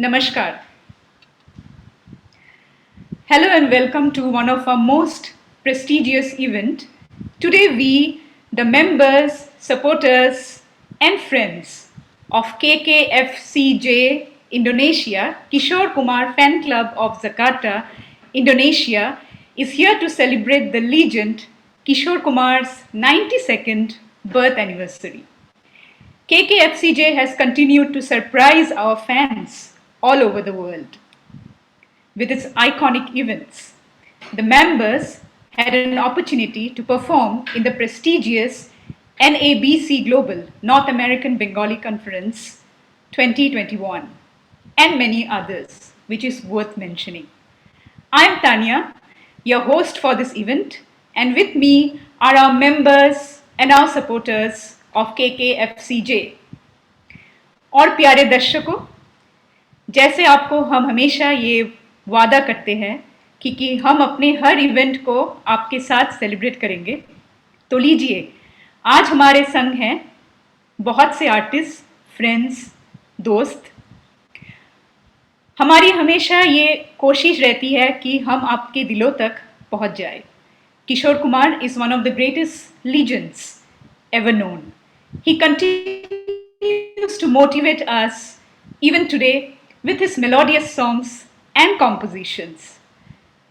Namaskar. Hello and welcome to one of our most prestigious event. Today we, the members, supporters and friends of KKFCJ Indonesia, Kishore Kumar Fan Club of Jakarta, Indonesia, is here to celebrate the legend Kishore Kumar's 92nd birth anniversary. KKFCJ has continued to surprise our fans all over the world with its iconic events. The members had an opportunity to perform in the prestigious NABC Global North American Bengali Conference 2021 and many others, which is worth mentioning. I am Tanya, your host for this event, and with me are our members and our supporters of KKFCJ. और प्यारे दर्शकों, जैसे आपको हम हमेशा ये वादा करते हैं कि हम अपने हर इवेंट को आपके साथ सेलिब्रेट करेंगे, तो लीजिए आज हमारे संग हैं बहुत से आर्टिस्ट, फ्रेंड्स, दोस्त। हमारी हमेशा ये कोशिश रहती है कि हम आपके दिलों तक पहुंच जाए। Kishore Kumar is one of the greatest legends ever known. He continues to motivate us even today with his melodious songs and compositions.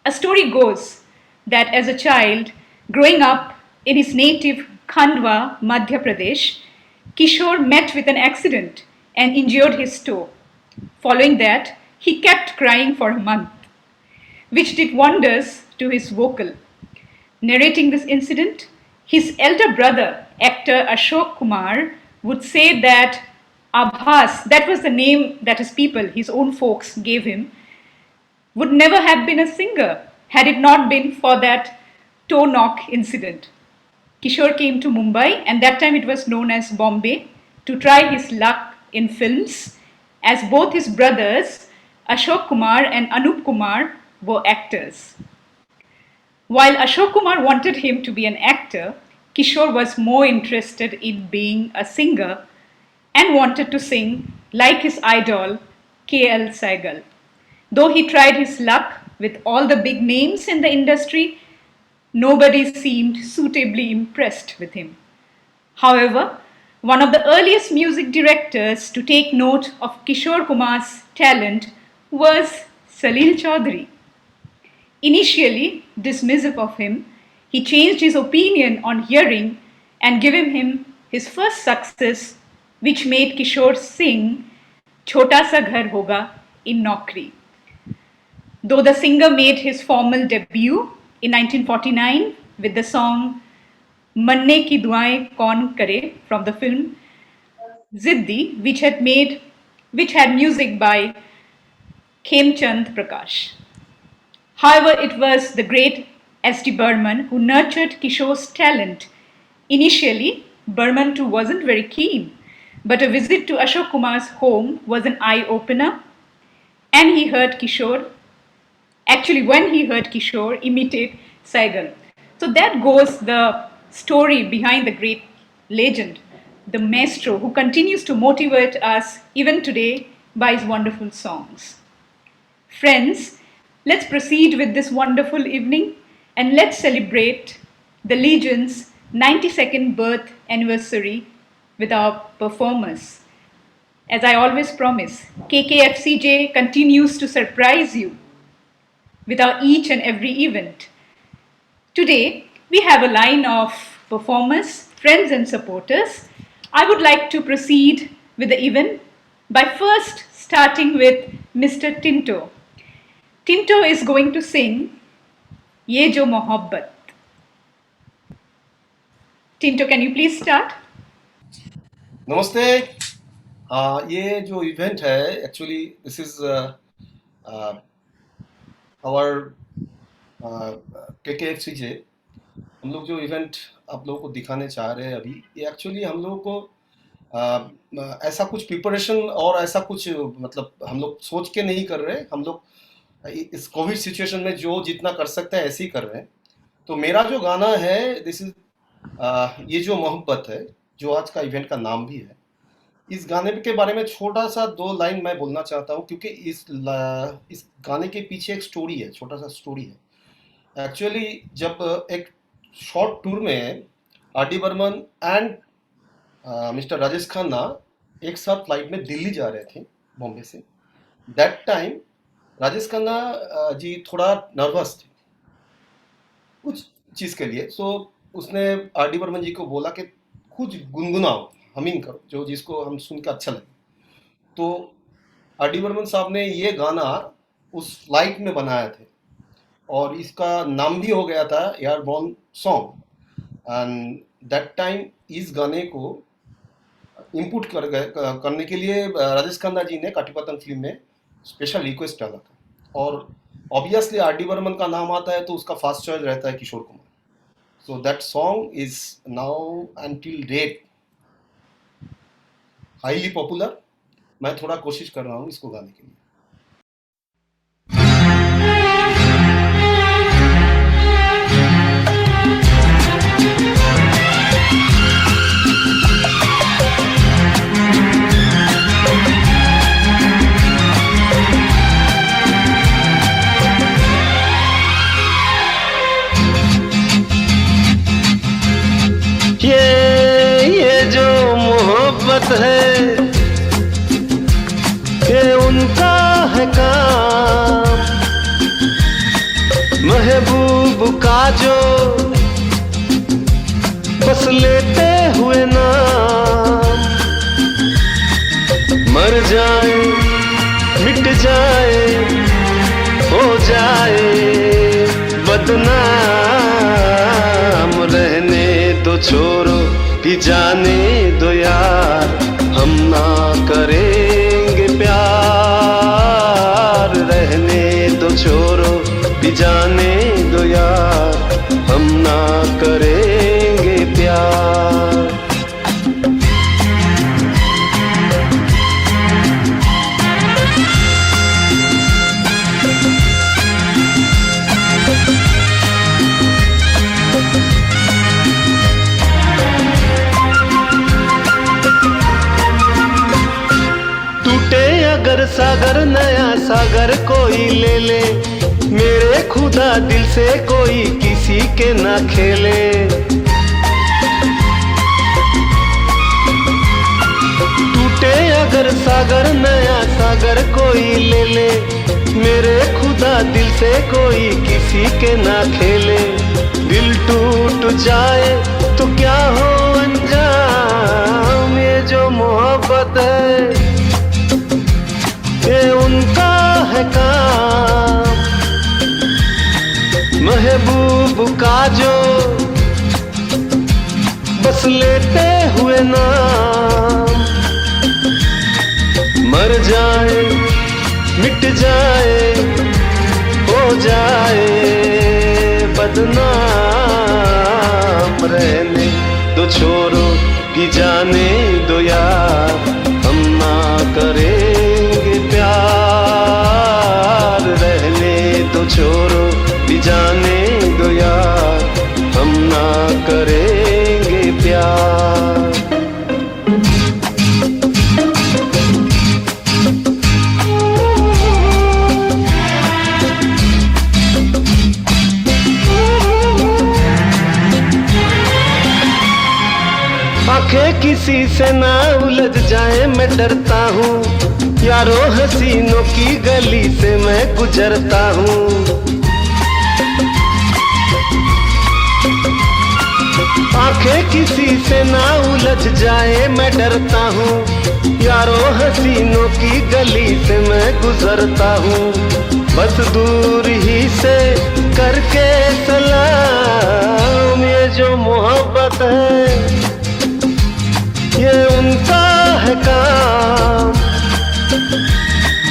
A story goes that as a child, growing up in his native Khandwa, Madhya Pradesh, Kishore met with an accident and injured his toe. Following that, he kept crying for a month, which did wonders to his vocal. Narrating this incident, his elder brother, actor Ashok Kumar, would say that Abhas, that was the name that his people, his own folks, gave him, would never have been a singer had it not been for that toe knock incident. Kishore came to Mumbai, and that time it was known as Bombay, to try his luck in films, as both his brothers, Ashok Kumar and Anup Kumar, were actors. While Ashok Kumar wanted him to be an actor, Kishore was more interested in being a singer and wanted to sing like his idol, K.L. Saigal. Though he tried his luck with all the big names in the industry, nobody seemed suitably impressed with him. However, one of the earliest music directors to take note of Kishore Kumar's talent was Salil Chaudhary. Initially dismissive of him, he changed his opinion on hearing and giving him his first success, which made Kishore sing Chota Sa Ghar Hoga in Naukri. Though the singer made his formal debut in 1949 with the song Manne Ki Duaein Kaun Kare from the film Ziddi, which had music by Khemchand Prakash. However, it was the great S.D. Burman who nurtured Kishore's talent. Initially, Burman too wasn't very keen, but a visit to Ashok Kumar's home was an eye-opener, and when he heard Kishore imitate Saigal. So that goes the story behind the great legend, the maestro who continues to motivate us even today by his wonderful songs. Friends, let's proceed with this wonderful evening and let's celebrate the legend's 92nd birth anniversary with our performers. As I always promise, KKFCJ continues to surprise you with our each and every event. Today, we have a line of performers, friends and supporters. I would like to proceed with the event by first starting with Mr. Tinto. Tinto is going to sing Ye Jo Mohabbat. Tinto, can you please start? नमस्ते। ये जो event है actually this is our KKFCJ। हम लोग जो event आप लोगों को दिखाने चाह रहे हैं अभी, ये एक्चुअली हम लोगों को ऐसा कुछ प्रिपरेशन और ऐसा कुछ मतलब हम लोग सोच के नहीं कर रहे। हम लोग इस कोविड सिचुएशन में जो जितना कर सकते हैं ऐसे ही कर रहे हैं। तो मेरा जो गाना है दिस इज ये जो मोहब्बत है, जो आज का इवेंट का नाम भी है। इस गाने के बारे में छोटा-सा 2 लाइन मैं बोलना चाहता हूँ, क्योंकि इस गाने के पीछे एक स्टोरी है, छोटा-सा स्टोरी है। एक्चुअली जब एक शॉर्ट टूर में R D Burman and mister Rajesh Khanna एक साथ फ्लाइट में दिल्ली जा रहे थे बॉम्बे से। दैट टाइम राजेश खन्ना जी थोड़ा नर्वस थे कुछ चीज़ के लिए, सो उसने आर डी बर्मन जी को बोला कि कुछ गुनगुनाओ, हमिंग करो, जो जिसको हम सुन के अच्छा लगे। तो आर डी बर्मन साहब ने ये गाना उस फ्लाइट में बनाया थे और इसका नाम भी हो गया था airborne song. And that time इस गाने को इनपुट करने के लिए राजेश खन्ना जी ने काटी पतंग फिल्म में स्पेशल रिक्वेस्ट डाला था। और ऑब्वियसली आर डी बर्मन का नाम आता है तो उसका फर्स्ट चॉइस रहता है Kishore Kumar. So that song is now until date highly popular. मैं थोड़ा कोशिश कर रहा हूँ इसको गाने के लिए। ये जो मोहब्बत है ये उनका है काम, महबूब का जो बस लेते हुए नाम, मर जाए मिट जाए हो जाए बदनाम, रहने दो छोड़ो कि जाने दो यार, हम ना करेंगे प्यार, रहने दो छोड़ो कि जाने दो यार, हम ना करेंगे प्यार। अगर सागर नया सागर कोई ले ले, मेरे खुदा दिल से कोई किसी के ना खेले। टूटे अगर सागर नया सागर कोई ले ले, मेरे खुदा दिल से कोई किसी के ना खेले। दिल टूट जाए तो क्या हो अंजाम, ये जो मोहब्बत है ये उनका है काम, महबूब का जो बस लेते हुए नाम, मर जाए मिट जाए हो जाए बदनाम, रहने दो छोड़ो कि जाने दो यार, हम ना करेंगे प्यार, रहने दो छोड़ो कि जाने दो यार, हम ना करेंगे प्यार। आंखें किसी से ना उलझ जाए मैं डरता हूँ, यारों हसीनों की गली से मैं गुजरता हूँ। आंखें किसी से ना उलझ जाए मैं डरता हूँ, यारों हसीनों की गली से मैं गुजरता हूँ। बस दूर ही से करके सलाम, ये जो मोहब्बत है ये उनका है काम,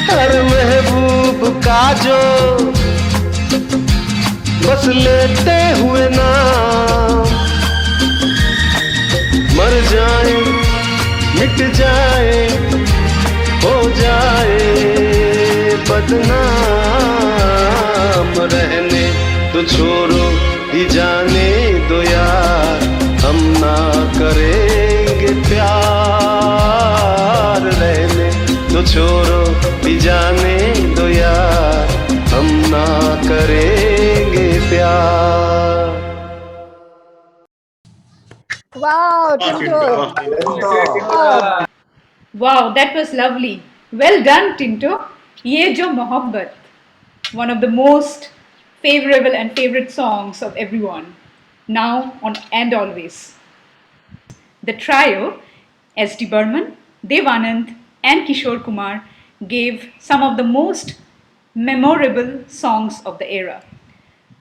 हर महबूब का जो बस लेते हुए नाम, मर जाए मिट जाए हो जाए बदनाम, रहने तो छोड़ो ही जाने दो यार, हम ना करेंगे प्यार। छोड़ो भी जाने दो यार, हम ना करेंगे प्यार। Wow, Tinto. Wow. Wow, that was lovely. Well done, Tinto. Ye Jo Mohabbat, one of the most favorable and favorite songs of everyone, now on and always. The trio, S.D. Burman, Dev Anand, and Kishore Kumar, gave some of the most memorable songs of the era.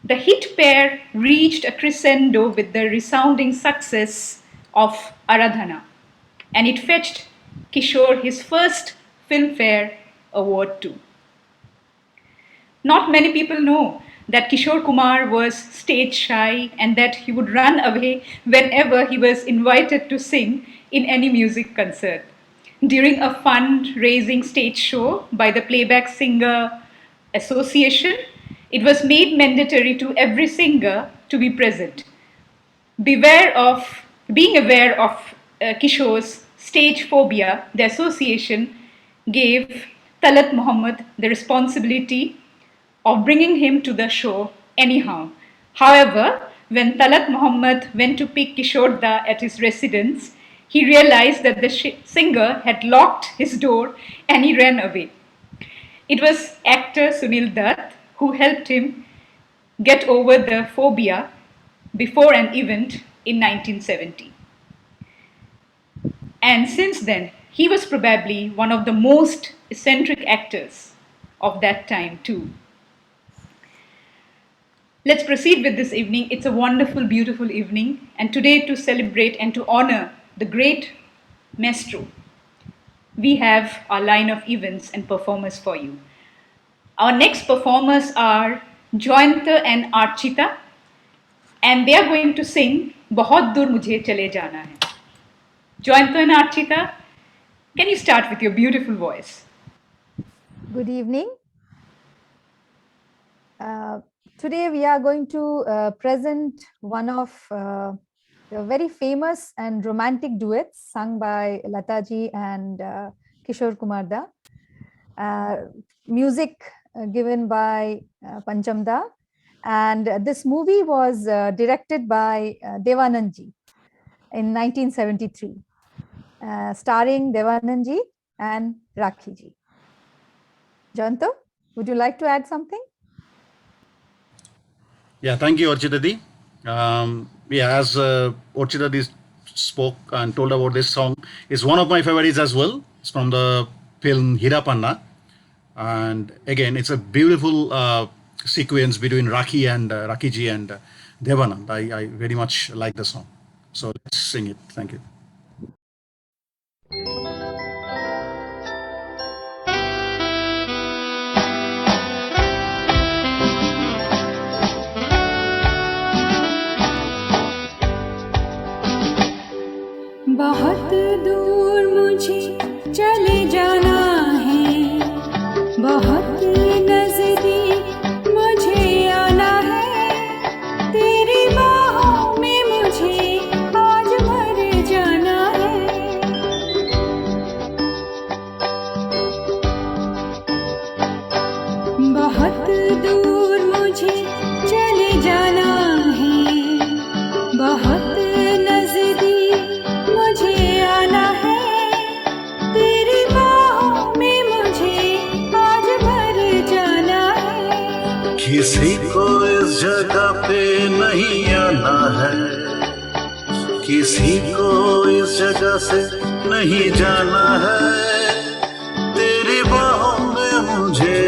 The hit pair reached a crescendo with the resounding success of Aradhana, and it fetched Kishore his first Filmfare Award too. Not many people know that Kishore Kumar was stage shy and that he would run away whenever he was invited to sing in any music concert. During a fundraising stage show by the Playback Singer Association, it was made mandatory to every singer to be present. Being aware of Kishore's stage phobia, the association gave Talat Muhammad the responsibility of bringing him to the show anyhow. However, when Talat Muhammad went to pick Kishore Da at his residence, he realized that the singer had locked his door and he ran away. It was actor Sunil Dutt who helped him get over the phobia before an event in 1970. And since then, he was probably one of the most eccentric actors of that time too. Let's proceed with this evening. It's a wonderful, beautiful evening. And today, to celebrate and to honor the great maestro, we have our line of events and performers for you. Our next performers are Joyanta and Archita, and they are going to sing Bahut Dur Mujhe Chale Jana Hai. Joyanta and Archita, can you start with your beautiful voice? Good evening. Today we are going to present one of the very famous and romantic duets sung by Lataji and Kishore Kumar Da. Music given by Pancham Da. And this movie was directed by Devanand Ji in 1973, starring Devanand Ji and Rakhi Ji. Janto, would you like to add something? Yeah, thank you, Archita Di. As Archita Di spoke and told about this song, it's one of my favorites as well. It's from the film Hira Panna. And again, it's a beautiful sequence between Rakhi Ji and Devanand. I very much like the song. So let's sing it. Thank you. बहुत दूर मुझे चले जाना है, बहुत नजदीक मुझे आना है, तेरी बाहों में मुझे आज मर जाना है। बहुत दूर मुझे चले जाना है, बहुत किसी को इस जगह पे नहीं आना है, किसी को इस जगह से नहीं जाना है, तेरी बाहों में मुझे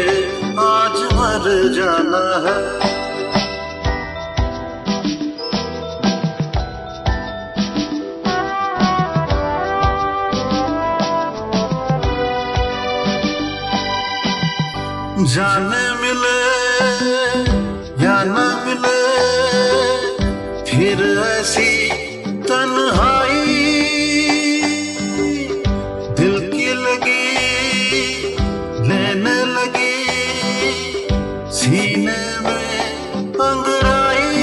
आज मर जाना है। जाने मिले या न मिले फिर ऐसी तन्हाई, दिल की लगी लेने लगी सीने में अंगड़ाई।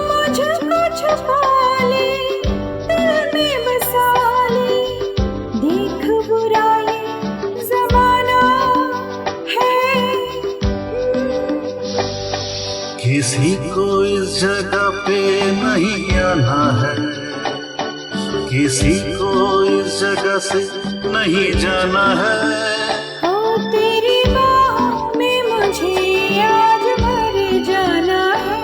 मुझको छुपा ले, दिल में बसा ले, देख वो किसी को इस जगह पे नहीं आना है, किसी को इस जगह से नहीं जाना है। ओ तेरी बाहों में मुझे आज भर जाना है।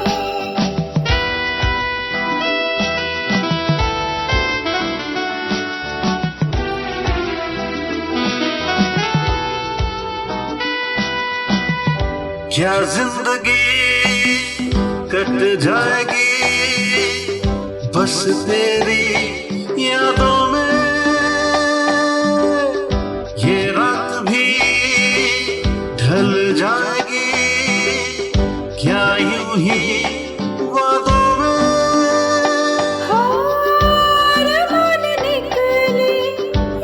क्या जिंदगी कट जाएगी बस तेरी यादों में, ये रात भी ढल जाएगी क्या यूं ही वादों में। हार मान निकले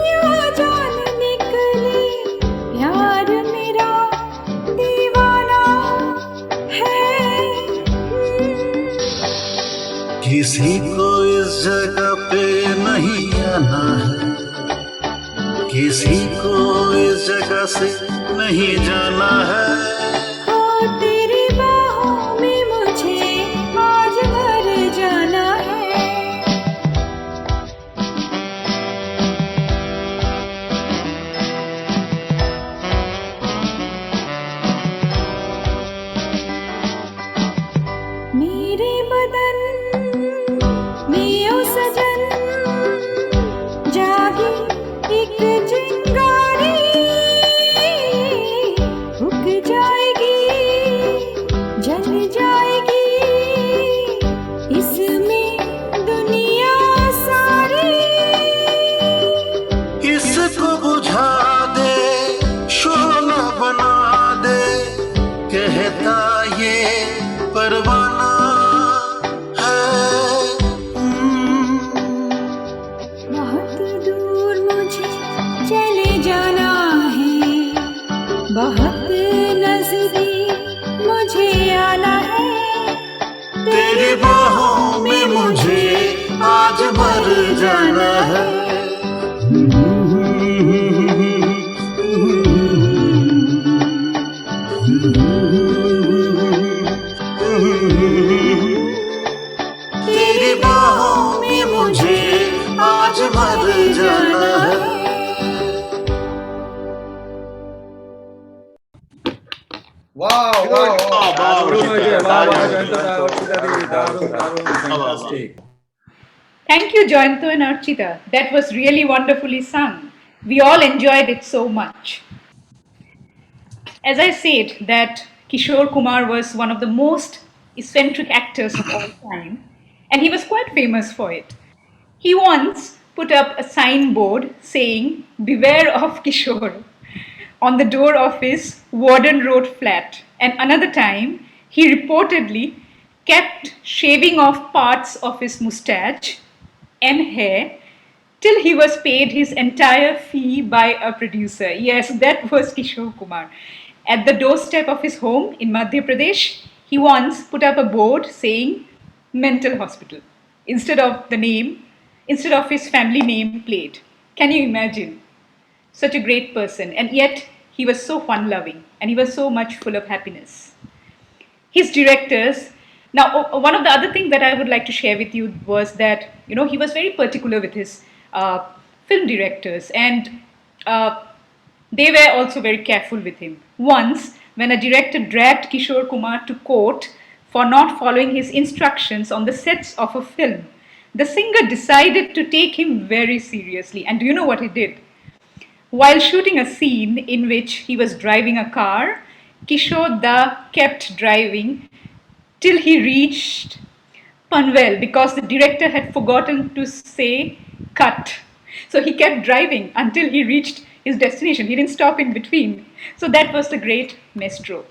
या जान निकले, प्यार मेरा दीवाना है। किसी को इस जगह पे नहीं आना है, किसी को इस जगह से नहीं जाना है। ओ तेरी बाहों में मुझे आज भर जाना है। मेरे बदन में ओ सजन जागी एक चिंगारी, उग जाएगी जल जाएगी इसमें दुनिया सारी। इसको बुझा दे शोला बना दे, कहता ये परवाना है। बहुत दूर मुझे चले जाना है, बहुत नजदीक मुझे आना है। तेरी बाहों में मुझे आज भर जाना है। तेरी बाहों में मुझे आज भर जाना है। वाह वाह Thank you, Joyanto and Archita. That was really wonderfully sung. We all enjoyed it so much. As I said, that Kishore Kumar was one of the most eccentric actors of all time, and he was quite famous for it. He once put up a signboard saying, "Beware of Kishore," on the door of his Warden Road flat. And another time, he reportedly kept shaving off parts of his moustache and hair till he was paid his entire fee by a producer. Yes, that was Kishore Kumar. At the doorstep of his home in Madhya Pradesh, he once put up a board saying mental hospital instead of the name, instead of his family name plate. Can you imagine? Such a great person, and yet he was so fun loving and he was so much full of happiness. His directors, now one of the other things that I would like to share with you was that, you know, he was very particular with his film directors, and they were also very careful with him. Once, when a director dragged Kishore Kumar to court for not following his instructions on the sets of a film, the singer decided to take him very seriously. And do you know what he did? While shooting a scene in which he was driving a car, Kishore Da kept driving till he reached Panvel because the director had forgotten to say cut. So he kept driving until he reached his destination. He didn't stop in between. So that was the great maestro.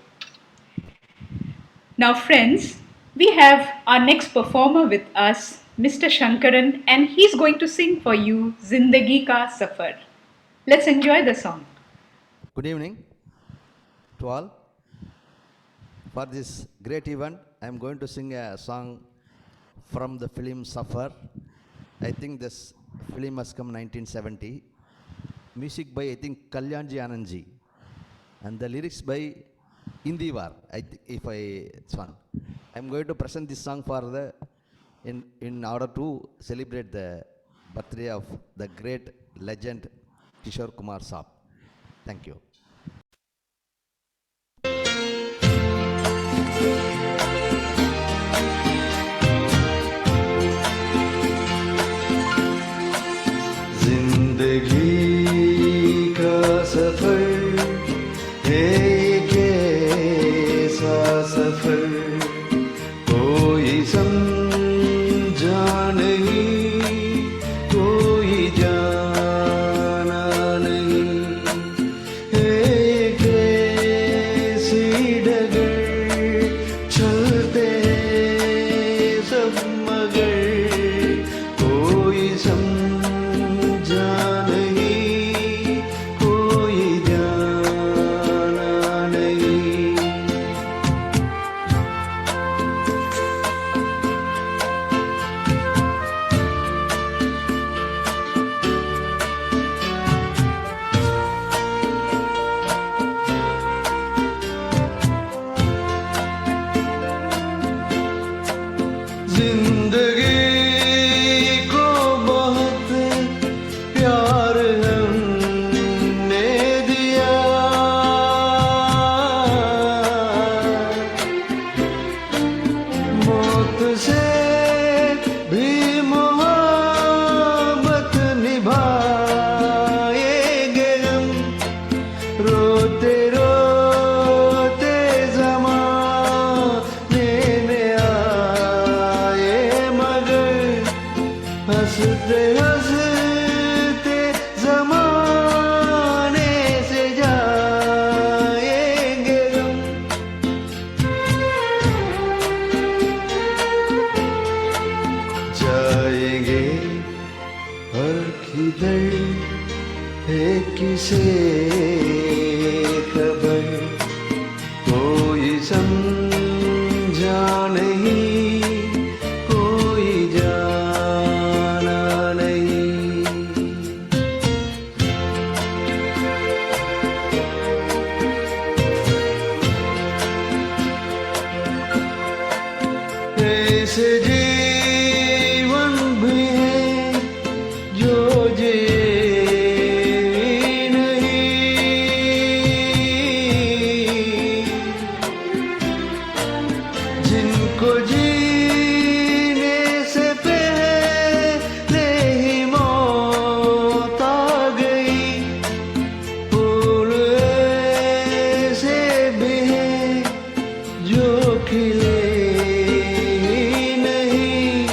Now, friends, we have our next performer with us, Mr. Shankaran, and he's going to sing for you Zindagi Ka Safar. Let's enjoy the song. Good evening to all. For this great event, I am going to sing a song from the film Safar. I think this film has come 1970. Music by, I think, Kalyanji Anandji. And the lyrics by Indivar, if I, it's one. I'm going to present this song for the in order to celebrate the birthday of the great legend Kishore Kumar Saab. Thank you. जिंदगी का सफर है कैसा सफर कोई समझा नहीं कोई जाना नहीं है कैसी डगर चलते सब मगर कोई समझा नहीं कोई जाना नहीं जिंदगी को बहुत प्यार हमने दिया मौत से भी मोहब्बत निभाएंगे हम रोते रोते ज़माने में आए मगर हंसते हंसते ज़माने से जाएंगे हम जाएंगे और किधर है किसे खबर कोई समझा नहीं कोई जाना नहीं ऐसे जीवन भी है जो जी नहीं जिनको जीने से पहले ही मौत आ गई फूल ऐसे भी हैं जो खिले ही नहीं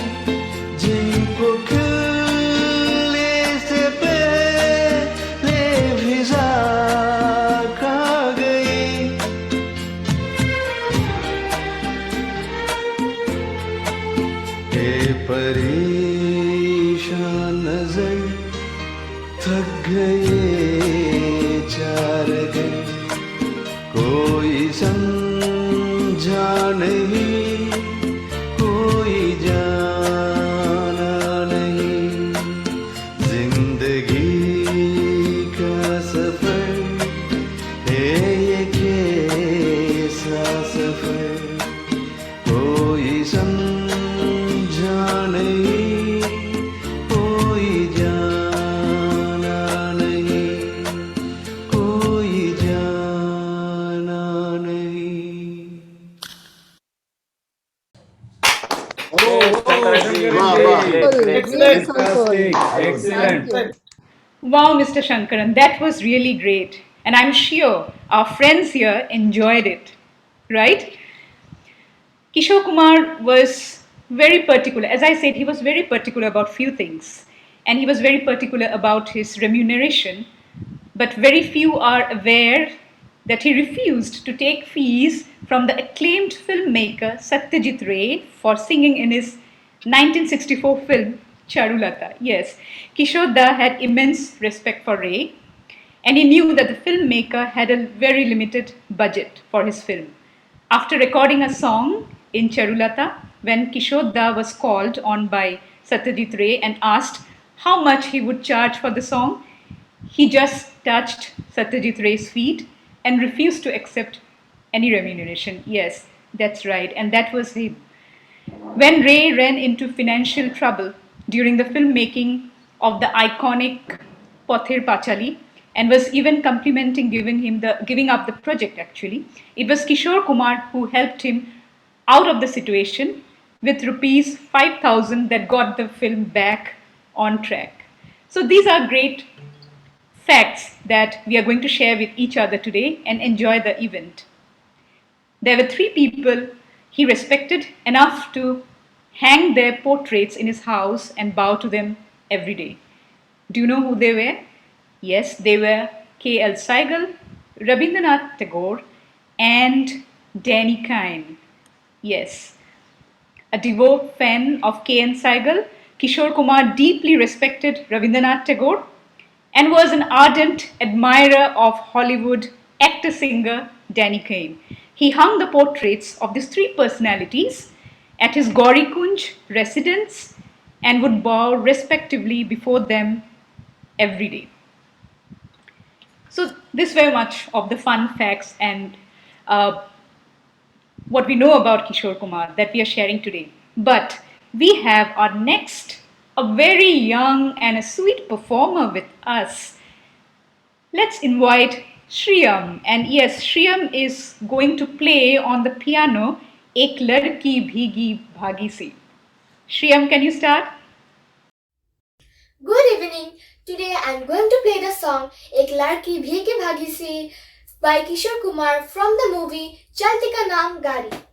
जिनको खिलने से पहले फिजा खा गई ए परेशान नजर थक गए चार गए कोई समझा नहीं कोई जाना नहीं जिंदगी का सफर है ये कैसा सफर कोई समझा नहीं कोई जाना नहीं कोई जाना नहीं Excellent. Excellent. Wow, Mr. Shankaran, that was really great. And I'm sure our friends here enjoyed it, right? Kishore Kumar was very particular. As I said, he was very particular about few things. And he was very particular about his remuneration. But very few are aware that he refused to take fees from the acclaimed filmmaker Satyajit Ray for singing in his 1964 film Charulata. Yes, Kishore Da had immense respect for Ray, and he knew that the filmmaker had a very limited budget for his film. After recording a song in Charulata, when Kishore Da was called on by Satyajit Ray and asked how much he would charge for the song, he just touched Satyajit Ray's feet and refused to accept any remuneration. Yes, That's right, and that was him. When Ray ran into financial trouble during the filmmaking of the iconic Pothir Pachali and was even complimenting giving up the project actually, it was Kishore Kumar who helped him out of the situation with rupees 5,000 that got the film back on track. So these are great facts that we are going to share with each other today and enjoy the event. There were three people he respected enough to hang their portraits in his house and bow to them every day. Do you know who they were? Yes, they were K.L. Saigal, Rabindranath Tagore, and Danny Kain. Yes, a devout fan of K.N. Saigal, Kishore Kumar deeply respected Rabindranath Tagore and was an ardent admirer of Hollywood actor-singer Danny Kain. He hung the portraits of these three personalities at his Gauri Kunj residence and would bow respectively before them every day. So this very much of the fun facts and what we know about Kishore Kumar that we are sharing today. But we have our next, a very young and a sweet performer with us. Let's invite Shriyam. And yes, Shriyam is going to play on the piano Ek Ladki Bhigi Bhagi Si. Shriyam, can you start? Good evening. Today I am going to play the song Ek Ladki Bhigi Bhagi Si by Kishore Kumar from the movie Chalti Ka Naam Gari.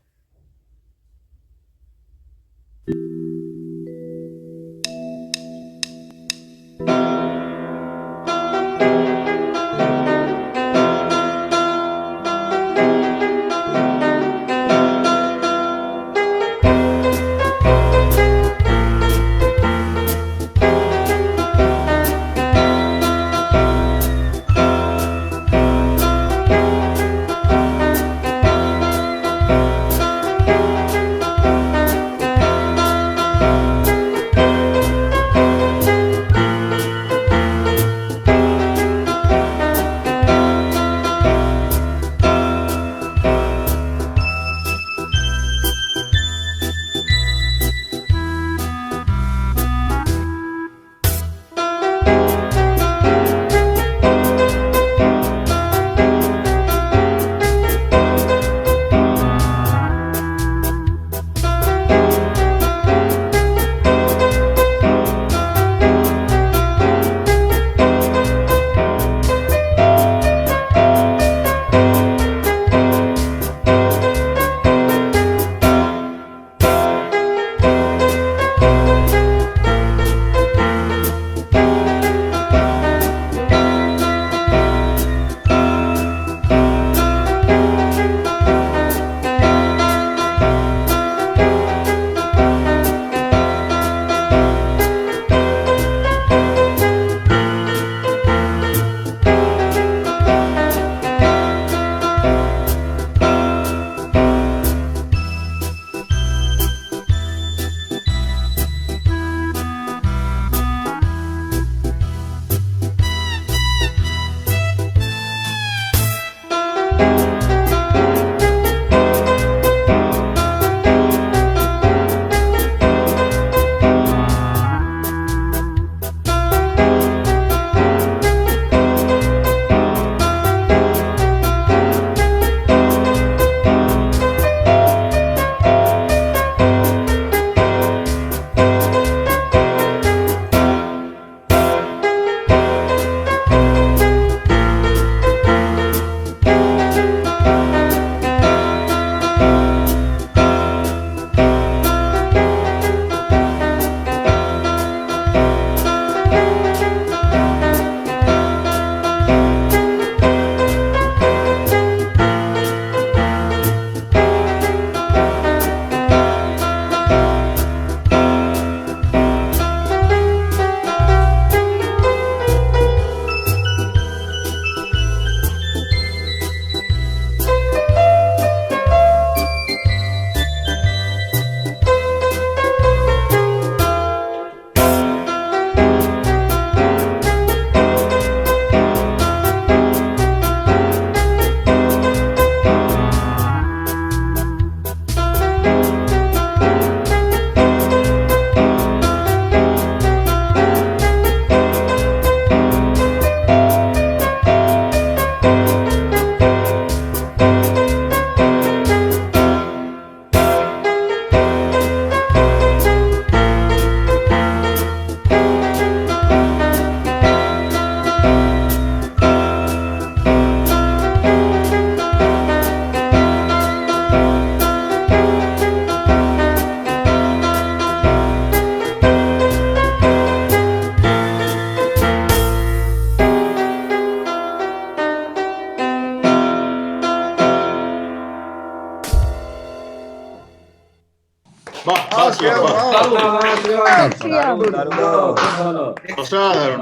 অসাধারণ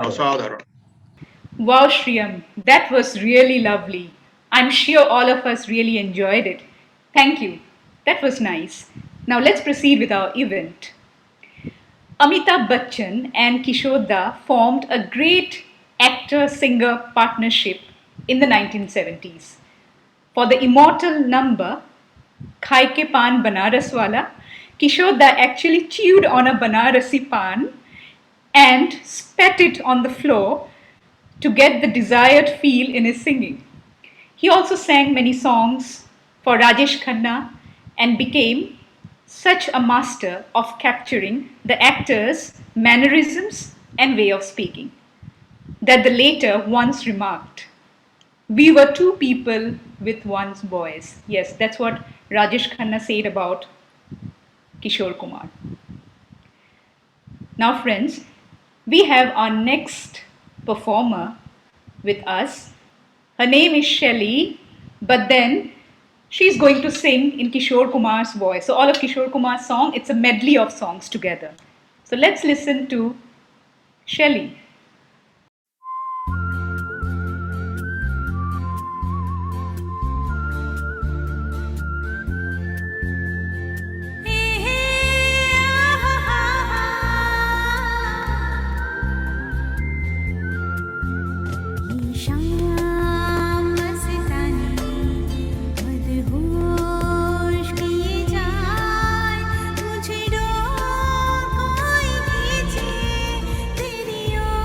Wow, Shriyam, that was really lovely. I'm sure all of us really enjoyed it. Thank you. That was nice. Now let's proceed with our event. Amitabh Bachchan and Kishore Da formed a great actor-singer partnership in the 1970s. For the immortal number, Khai ke Paan Banaras Wala, Kishore Da actually chewed on a Banarasi pan and spat it on the floor to get the desired feel in his singing. He also sang many songs for Rajesh Khanna and became such a master of capturing the actor's mannerisms and way of speaking that the later once remarked, "We were two people with one's voice." Yes, that's what Rajesh Khanna said about Kishore Kumar. Now, friends, we have our next performer with us. Her name is Shelly, but then she's going to sing in Kishore Kumar's voice. So all of Kishore Kumar's song, it's a medley of songs together. So let's listen to Shelly. शाम मस्तानी मदहोश किए जाए मुझे कोई खींचे तेरी ओर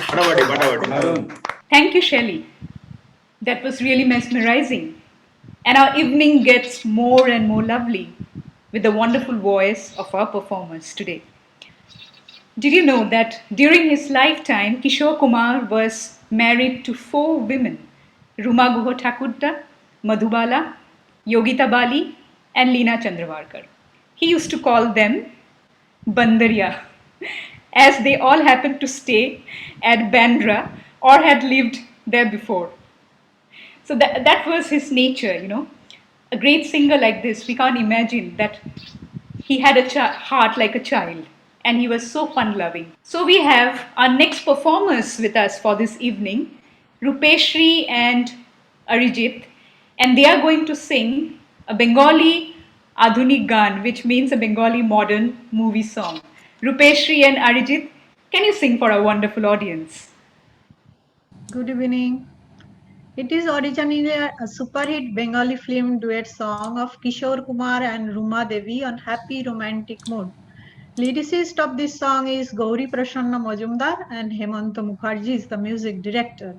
Beautiful. Thank you, Shelley. That was really mesmerizing. And our evening gets more and more lovely with the wonderful voice of our performers today. Did you know that during his lifetime, Kishore Kumar was married to 4 women: Ruma Guha Thakurta, Madhubala, Yogita Bali, and Leena Chandravarkar. He used to call them Bandariya, as they all happened to stay at Bandra or had lived there before. So that was his nature, you know. A great singer like this, we can't imagine that he had a heart like a child and he was so fun loving. So we have our next performers with us for this evening, Rupeshri and Arijit, and they are going to sing a Bengali Adhunik Gan, which means a Bengali modern movie song. Rupeshri and Arijit, can you sing for our wonderful audience? Good evening. It is originally a super hit Bengali film duet song of Kishore Kumar and Ruma Devi on happy romantic mood. Lyricist of this song is Gauri Prasanna Majumdar and Hemanta Mukherjee is the music director,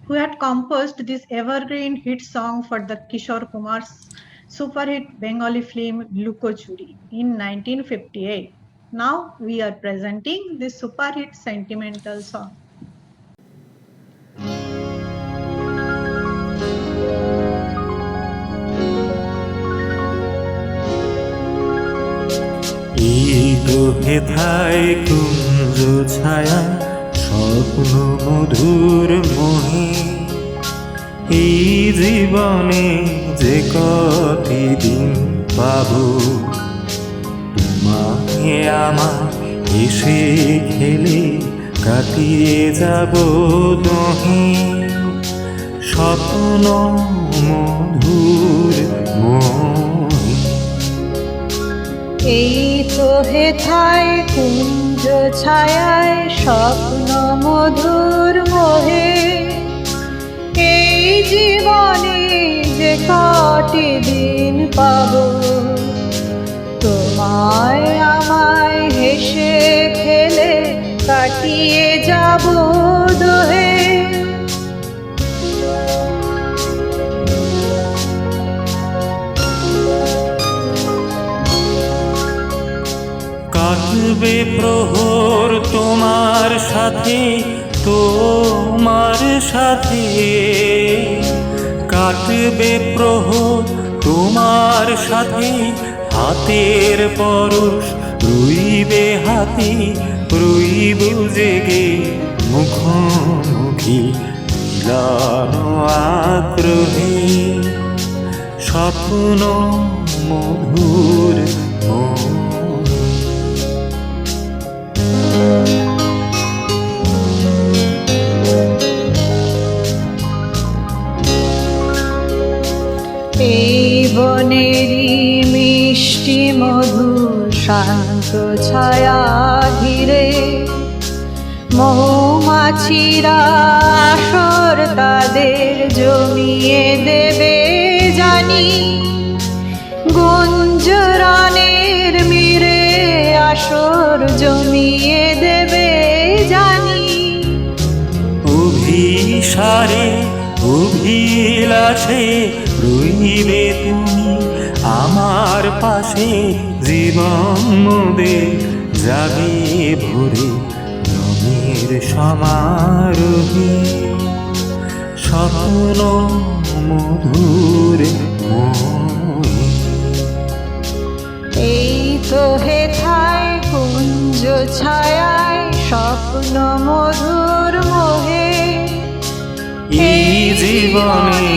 who had composed this evergreen hit song for the Kishore Kumar's super hit Bengali film Lukochuri in 1958. Now we are presenting this super hit sentimental song. এই তো হেথায় কুঞ্জ ছায়া স্বপ্ন মধুর মোহে এই জীবনে যে কটি দিন পাবো তোমাকে আমার এসে খেলে কাটিয়ে যাব দহে স্বপ্ন মধুর মোহে এই তো হেথায় কুঞ্জ ছায়ায় স্বপ্ন মধুর মোহে এই জীবনে যে কটি দিন পাবো তোমায় আমায় হেসে খেলে কাটিয়ে যাব দোহে কাটবে প্রহর তোমার সাথে তোমার সাথে কাটবে প্রহর তোমার সাথে হাতের পরশ রইবে হাতে রইব জেগে মুখোমুখি মিলানো আগ্রহে স্বপ্ন মধুর এই বনেরই মিষ্টি মধুর শান্ত ছায়া ঘিরে মৌমাছিরা আসর তাদের জমিয়ে দেবে জানি গুঞ্জরণের মিরে আসর জমিয়ে দেবে জানি অভিসারে অভিলাষে রইবে তুমি আমার পাশে জীবন মোদের যাবে ভরে রঙের সমারোহে স্বপ্ন মধুর মোহে এই তো হেথায় কুঞ্জ ছায়ায় স্বপ্ন মধুর মোহে এই জীবনে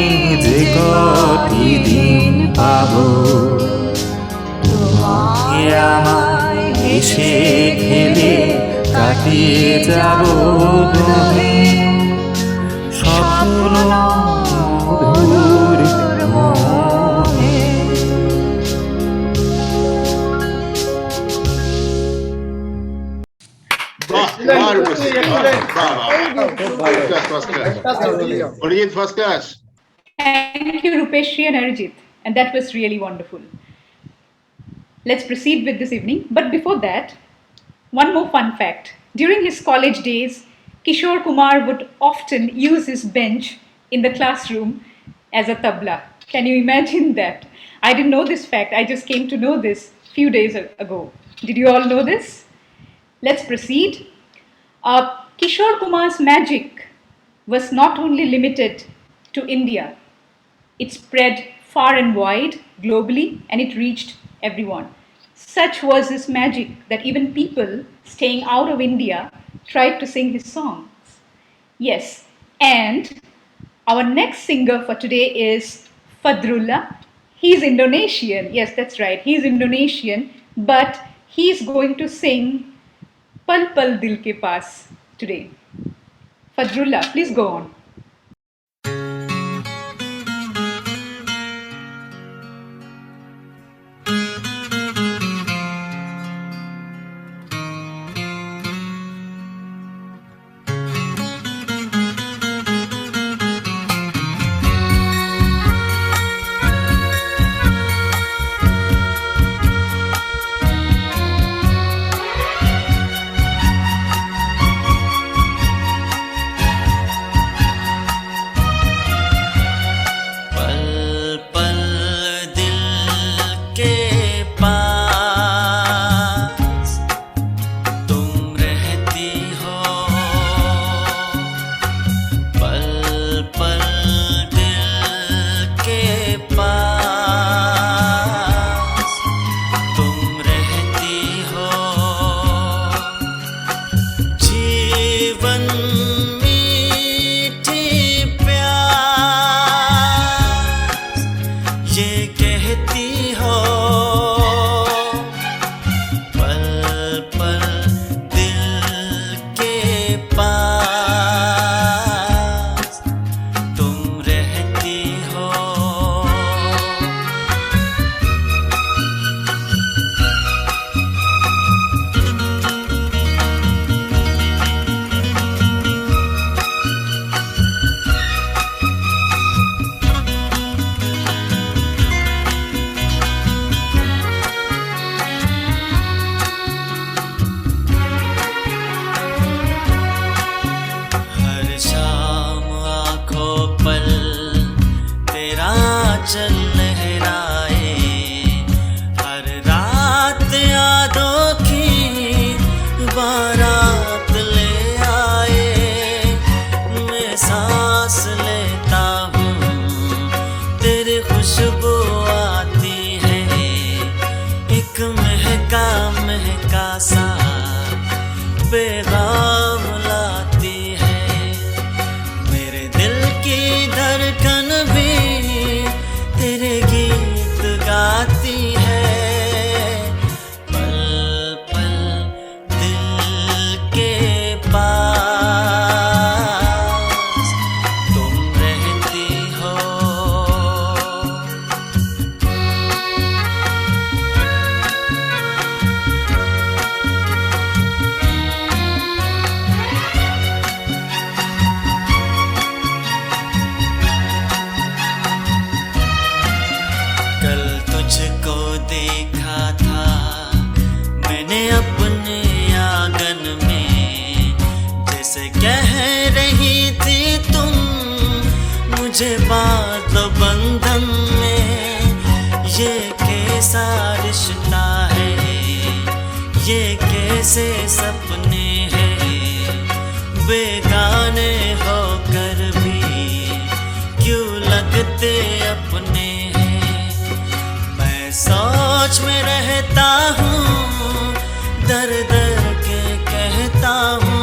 যে কটি দিন পাবো তোমাকে আমায় হেসে খেলে কাটিয়ে যাব দোহে স্বপ্ন মধুর মোহে Origin first class. Thank you, Rupeshri and Arijit. And that was really wonderful. Let's proceed with this evening. But before that, one more fun fact. During his college days, Kishore Kumar would often use his bench in the classroom as a tabla. Can you imagine that? I didn't know this fact. I just came to know this few days ago. Did you all know this? Let's proceed. Kishore Kumar's magic was not only limited to India. It spread far and wide globally, and it reached everyone. Such was his magic that even people staying out of India tried to sing his songs. Yes, and our next singer for today is Fadrullah. He's Indonesian. Yes, that's right. He's Indonesian, but he's going to sing Pal Pal Dil Ke Paas today. Fadrullah, please go on. मुझे बात बंधन में ये कैसा रिश्ता है, ये कैसे सपने हैं, बेगाने होकर भी क्यों लगते अपने हैं। मैं सोच में रहता हूँ, दर दर के कहता हूँ,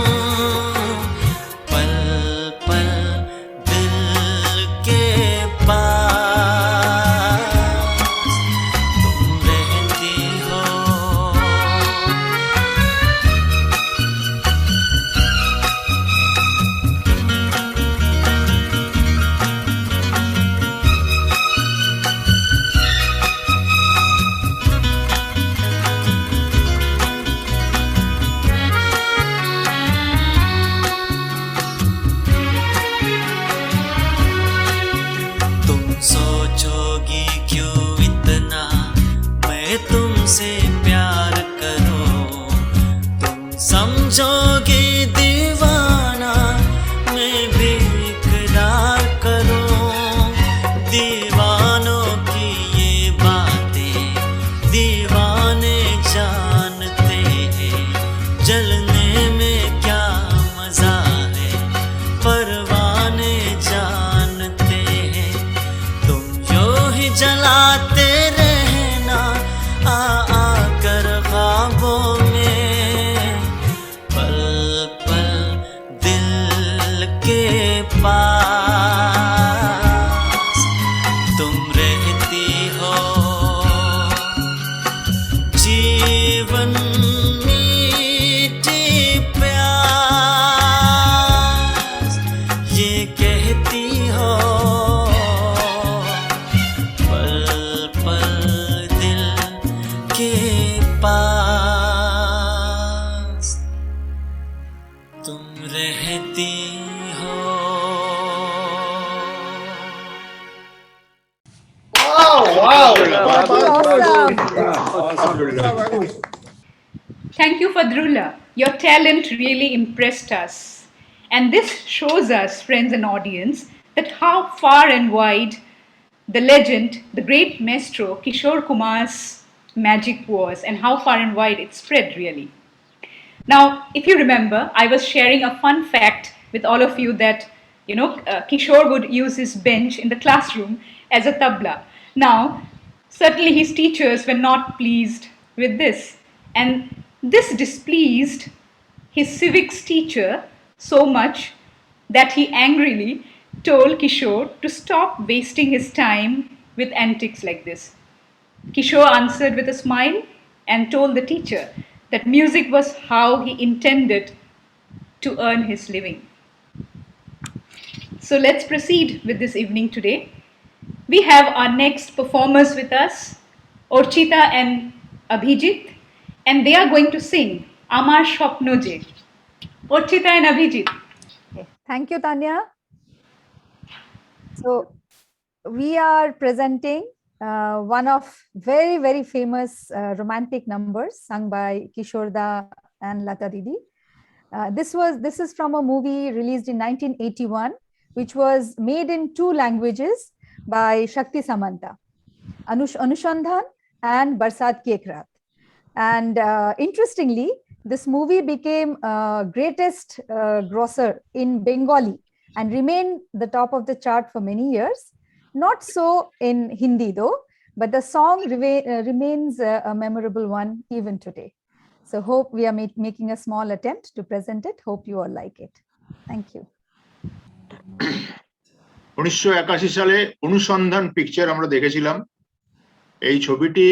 रहती हो। Thank you, Fadrullah. Your talent really impressed us. And this shows us, friends and audience, that how far and wide the legend, the great maestro Kishore Kumar's magic was, and how far and wide it spread really. Now, if you remember, I was sharing a fun fact with all of you that, Kishore would use his bench in the classroom as a tabla. Now, certainly his teachers were not pleased with this. And this displeased his civics teacher so much that he angrily told Kishore to stop wasting his time with antics like this. Kishore answered with a smile and told the teacher that music was how he intended to earn his living. So let's proceed with this evening today. We have our next performers with us, Orchita and Abhijit, and they are going to sing Amar Shopno Je. Orchita and Abhijit. Okay. Thank you, Tanya. So we are presenting one of very, very famous romantic numbers sung by Kishore Da and Lata Didi. This is from a movie released in 1981, which was made in 2 languages by Shakti Samanta, Anushandhan and Barsat Ki Ek Raat. And interestingly, this movie became greatest grosser in Bengali and remained the top of the chart for many years. Not so in Hindi though, but the song remains a memorable one even today. So hope we are making a small attempt to present it. Hope you all like it. Thank you. 1981 সালে অনুসন্ধান picture আমরা দেখেছিলাম। এই ছবিটি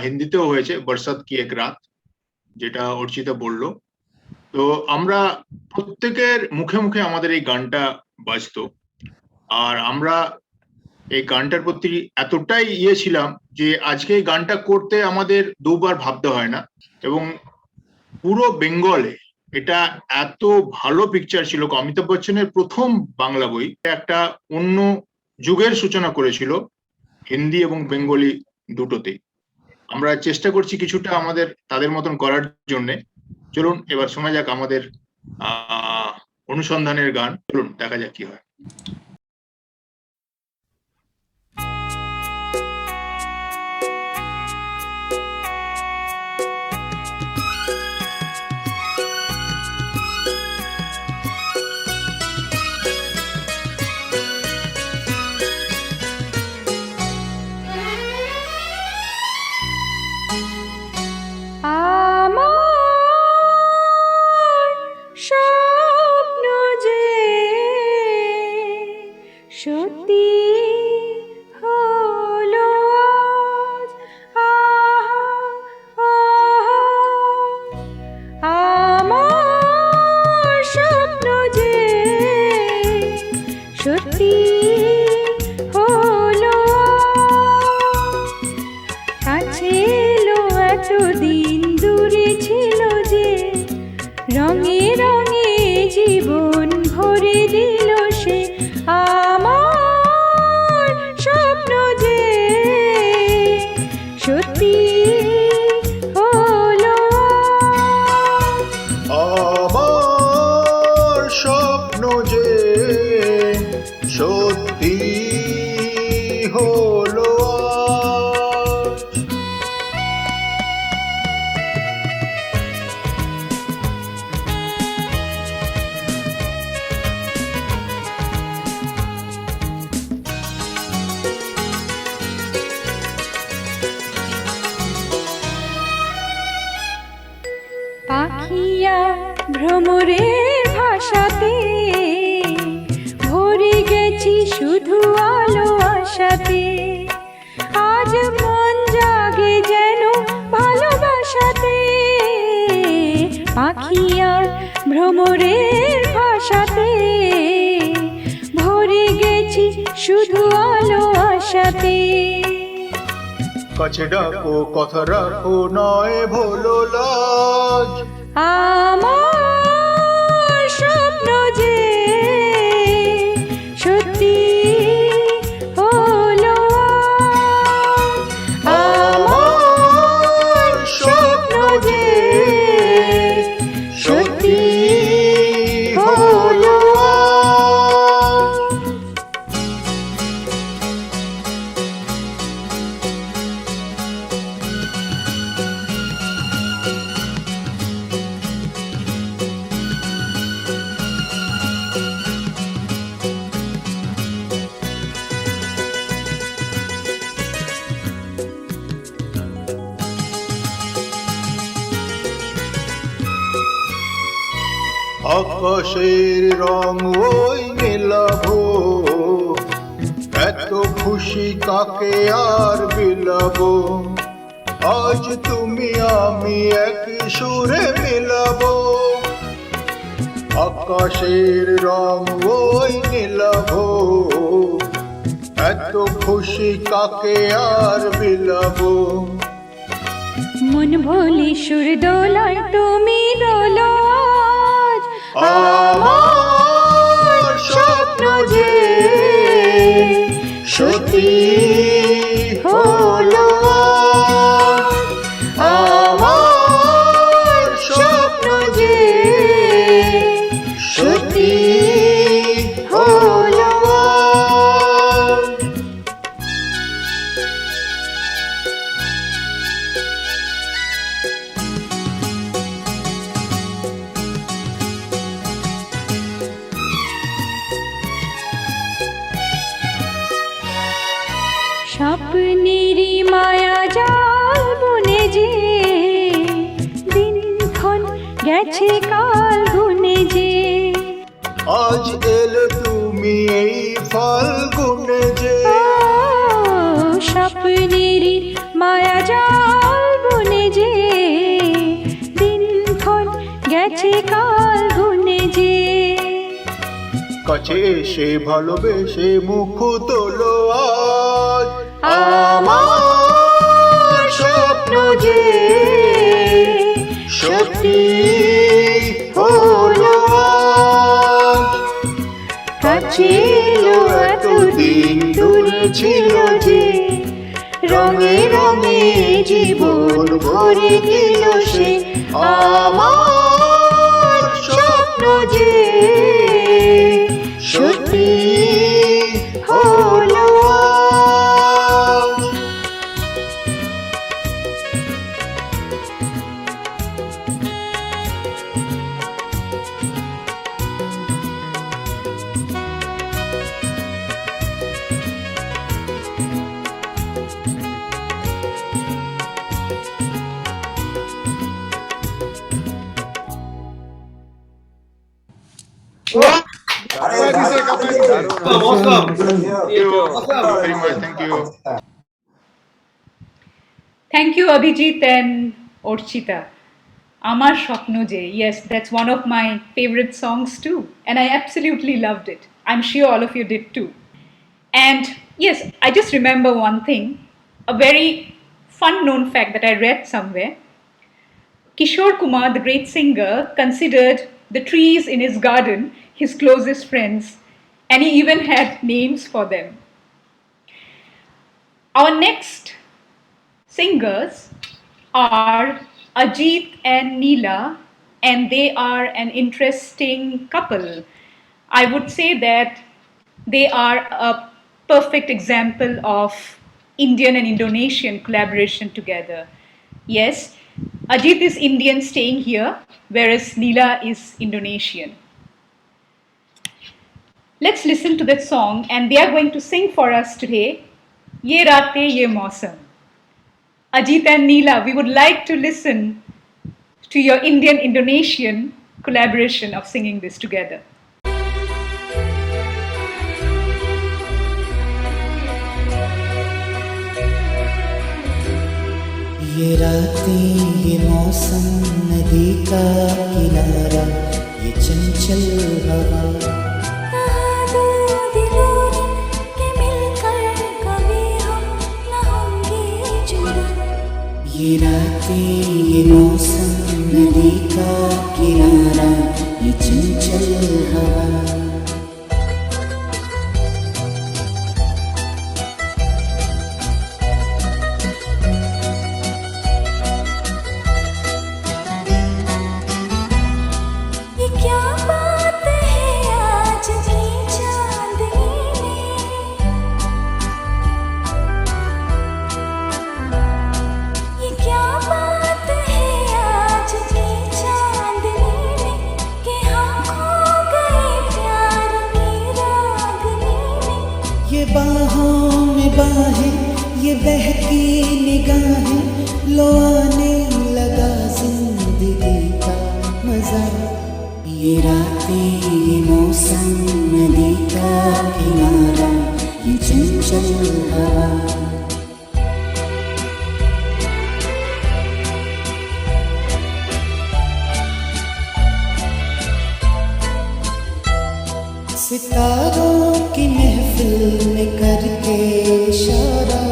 হিন্দিতেও হয়েছে, বরসাত কি এক রাত, যেটা অর্চিতা বললো। তো আমরা প্রত্যেকের মুখে মুখে আমাদের এই গানটা বাজতো, আর আমরা এই গানটার প্রতি এতটাই ছিলাম যে আজকে এই গানটা করতে আমাদের 2 বার ভাবতে হয় না। এবং পুরো বেঙ্গলে এটা এত ভালো পিকচার ছিল। অমিতাভ বচ্চনের প্রথম বাংলা বই, একটা অন্য যুগের সূচনা করেছিল হিন্দি এবং বেঙ্গলি দুটোতেই। আমরা চেষ্টা করছি কিছুটা আমাদের তাদের মতন করার জন্য। চলুন এবার শোনা যাক আমাদের অনুসন্ধানের গান। চলুন দেখা যাক কি হয়। স্বপ্ন যে সত্যি হলো আজ, আমার স্বপ্ন যে সত্যি হলো কাছে এলো এতদিন দূরে ছিল যে রঙে রঙে জীবন ভরে দিল সে আমার স্বপ্ন যে সত্যি হলো আমার স্বপ্ন যে সত্যি হলো পাখিয়া ভ্রমরের ভাষাতে ভরে গেছি শুধু আলো আশাতে আজ মন জাগে যেন ভালোবাসাতে পাখিয়া ভ্রমরের ভাষাতে ভরে গেছি শুধু আলো আশাতে কাছে ডাকো কথা রাখো নয় ভোলো লাজ আমার স্বপ্ন আকাশের রং ওই নীলাভ, এত খুশি কাকে আর বিলাবো, আজ তুমি আমি এক সুরে মিলাবো। আকাশের রং ওই নীলাভ, এত খুশি কাকে আর বিলাবো। মন ভোলি সুর দোলায় তুমি দোলো আজ, আমার স্বপ্ন যে সত্যি হলো আজ, আমার স্বপ্ন যে সত্যি হলো আজ। স্বপ্নেরই মায়া জাল বুনে যে, দিনক্ষণ গেছে কাল গুনে যে। আজ এলে তুমি এই ফাল্গুনে যে, স্বপ্নেরই মায়া জাল বুনে যে, দিনক্ষণ গেছে কাল গুনে যে। কাছে এসে ভালোবেসে মুখ তোলো আজ, আমার স্বপ্ন যে সত্যি হলো আজ। কাছে এলো এতদিন দূরে ছিল যে, রঙে রঙে জীবন ভরে দিল সে, আমার স্বপ্ন যে সত্যি হলো আজ। Very much, thank you. Thank you, Abhijit and Orchita. Amar Shopno Je. Yes, that's one of my favorite songs too. And I absolutely loved it. I'm sure all of you did too. And yes, I just remember one thing, a very fun known fact that I read somewhere. Kishore Kumar, the great singer, considered the trees in his garden his closest friends, and he even had names for them. Our next singers are Ajit and Neela, and they are an interesting couple. I would say that they are a perfect example of Indian and Indonesian collaboration together. Yes, Ajit is Indian staying here, whereas Neela is Indonesian. Let's listen to that song, and they are going to sing for us today, Ye Raatein Ye Mausam. Ajit and Neela, we would like to listen to your Indian-Indonesian collaboration of singing this together. ये रातें ये मौसम नदी का किनारा ये चंचल हवा ये रातें ये मौसम नदी का किनारा ये चंचल हवा ये क्या बात है आज भी चांदनी में, ये क्या बात है आज भी चांदनी में, कि हम खो गए प्यार की रागनी में। ये बाहों में बाहें ये बहकी निगाहें लो आने लगा जिंदगी का मजा ये रात रातें ये मौसम नदी का किनारा ये चंचल हवा सितारों की महफिल में करके इशारा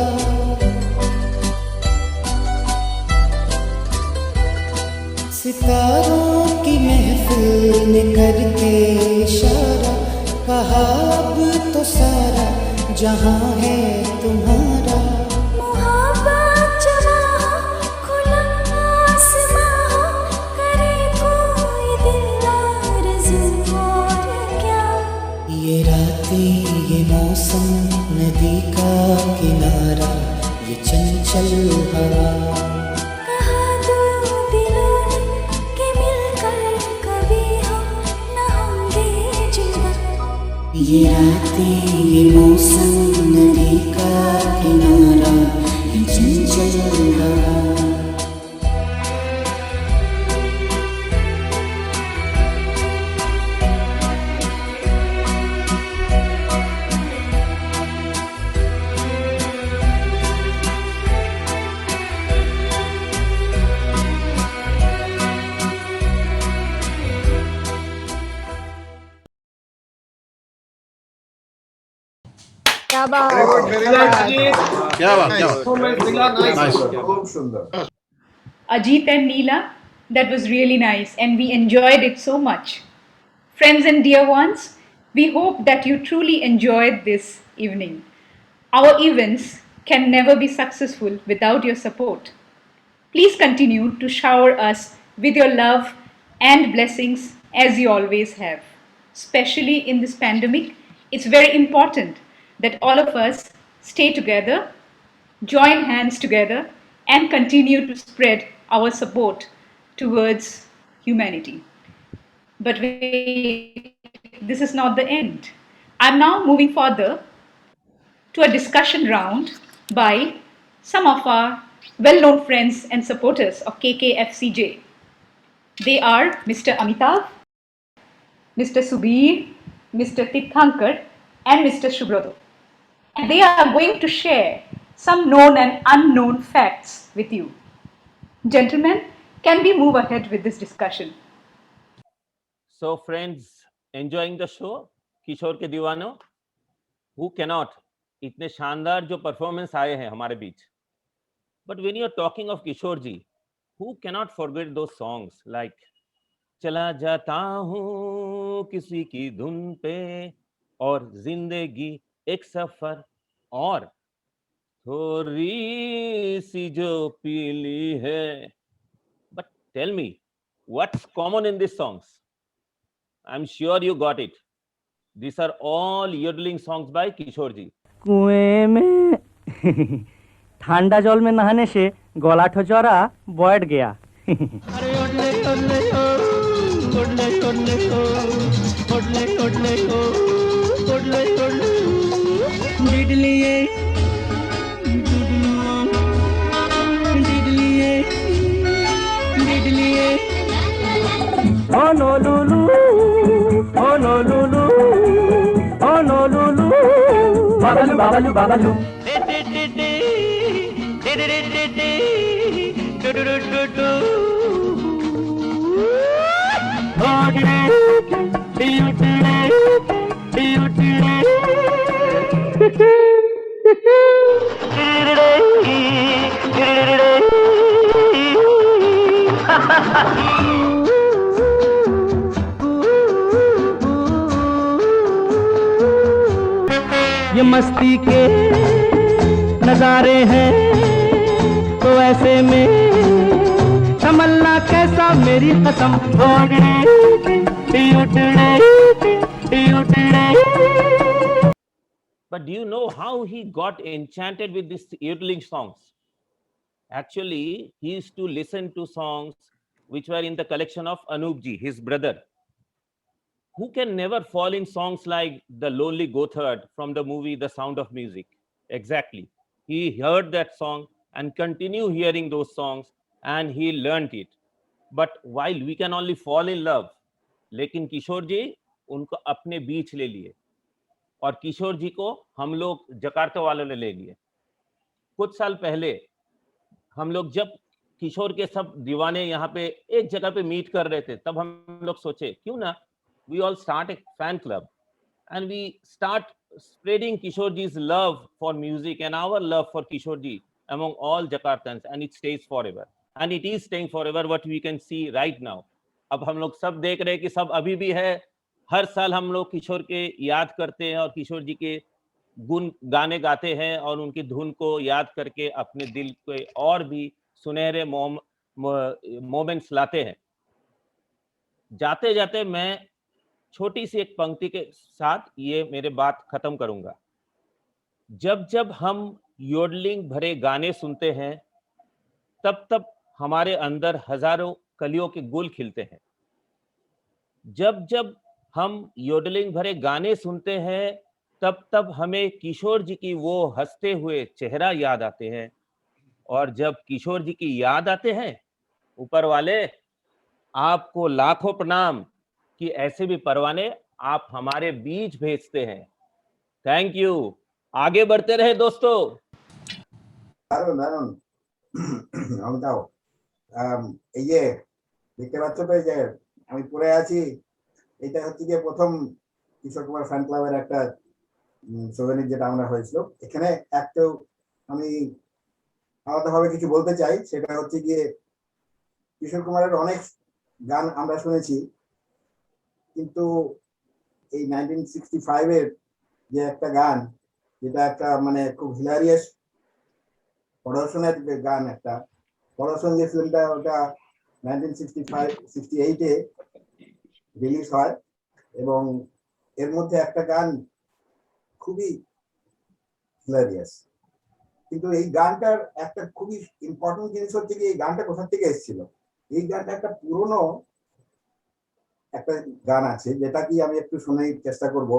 सितारों की महफिल में करके इशारा कहा अब तो सारा जहां है तुम्हारा मोहब्बत जवां खुला आसमां करे कोई दिल आरज़ू और क्या ये रातें ये मौसम नदी का किनारा ये चंचल हवा कहा दो दिलों ने कि मिलकर कभी हम न होंगे जुदा ये रातें ये मौसम नदी का किनारा ये चंचल हवा क्या बात क्या बात nice Ajit and Neela, that was really nice and we enjoyed it so much. Friends and dear ones, we hope that you truly enjoyed this evening. Our events can never be successful without your support. Please continue to shower us with your love and blessings as you always have. Especially in this pandemic, it's very important that all of us stay together, join hands together, and continue to spread our support towards humanity. But wait, this is not the end. I'm now moving further to a discussion round by some of our well-known friends and supporters of KKFCJ. They are Mr. Amitav, Mr. Subir, Mr. Tirthankar, and Mr. Shubrodo. And they are going to share some known and unknown facts with you. Gentlemen, can we move ahead with this discussion? So friends, enjoying the show किशोर के दीवानों, who cannot, इतने शानदार जो performance आए हैं हमारे बीच. But when you are talking of Kishore ji, who cannot forget those songs like चला जाता हूँ किसी की धुन पे और जिंदगी एक सफर और थोड़ी सी जो पीली है. But tell me, what's common in these songs? I'm sure you got it. These are all yodeling songs by Kishore ji. कुएं में ठंडा जल में नहाने से गला ठोचरा बैठ गया. Oh no lulu, oh no lulu, oh no lulu, babalu babalu babalu. ये मस्ती के नजारे हैं तो ऐसे में संभलना कैसा मेरी कसम. But do you know how he got enchanted with these yodeling songs? Actually, he used to listen to songs which were in the collection of Anup ji, his brother. Who can never fall in songs like The Lonely Goatherd from the movie The Sound of Music? Exactly. He heard that song and continue hearing those songs and he learnt it. But while we can only fall in love, लेकिन किशोर जी उनको अपने बीच ले लिए और किशोर जी को हम लोग Jakarta वालों ने ले लिए। कुछ साल पहले हम लोग जब किशोर के सब दीवाने यहाँ पे एक जगह पे मीट कर रहे थे, तब हम लोग सोचे क्यों ना we all start a fan club and we start spreading Kishore ji's love for music and our love for Kishore ji among all Jakartans, and it stays forever, and it is staying forever what we can see right now. अब हम लोग सब देख रहे हैं कि सब अभी भी है, हर साल हम लोग किशोर के याद करते हैं और किशोर जी के गुण गाने गाते हैं और उनकी धुन को याद करके अपने दिल के और भी सुनहरे मोमेंट्स लाते हैं। जाते जाते मैं छोटी सी एक पंक्ति के साथ ये मेरे बात खत्म करूंगा। जब जब हम योडलिंग भरे गाने सुनते हैं, तब तब हमारे अंदर हजारों कलियों के गुल खिलते हैं। जब जब हम योडलिंग भरे गाने सुनते हैं, तब तब हमें किशोर जी की वो हंसते हुए चेहरा याद आते हैं, और जब किशोर जी की याद आते हैं, ऊपर वाले आपको लाखों प्रणाम कि ऐसे भी परवाने आप हमारे बीच भेजते हैं। Thank you. आगे बढ़ते रहे दोस्तों। দারুণ অমিতাভ, এই যে দেখতে পাচ্ছ তো, এই যে আমি পড়ে আছি, এটা হচ্ছে গিয়ে প্রথম কিশোর কুমার ফ্যান ক্লাবের একটা সৌজন্যে যেটা আমরা হয়েছিল। এখানে একটাও আমি আলাদাভাবে কিছু বলতে চাই, সেটা হচ্ছে গিয়ে কিশোর কুমারের অনেক গান আমরা শুনেছি, কিন্তু এই 1965 এর যে একটা গান, যেটা একটা মানে খুব হিলারিয়াস পড়াশোনার গান, একটা পড়াশোনা যে ফিল্মটা, ওটা 1968 এ রিলিজ হয়, এবং এর মধ্যে একটা গান খুবই হিলারিয়াস। কিন্তু এই গানটার একটা খুবই ইম্পর্টেন্ট জিনিস হচ্ছে কি, এই গানটা কোথা থেকে এসেছিল। এই গানটা একটা পুরনো একটা গান আছে, যেটা কি আমি একটু শোনার চেষ্টা করব।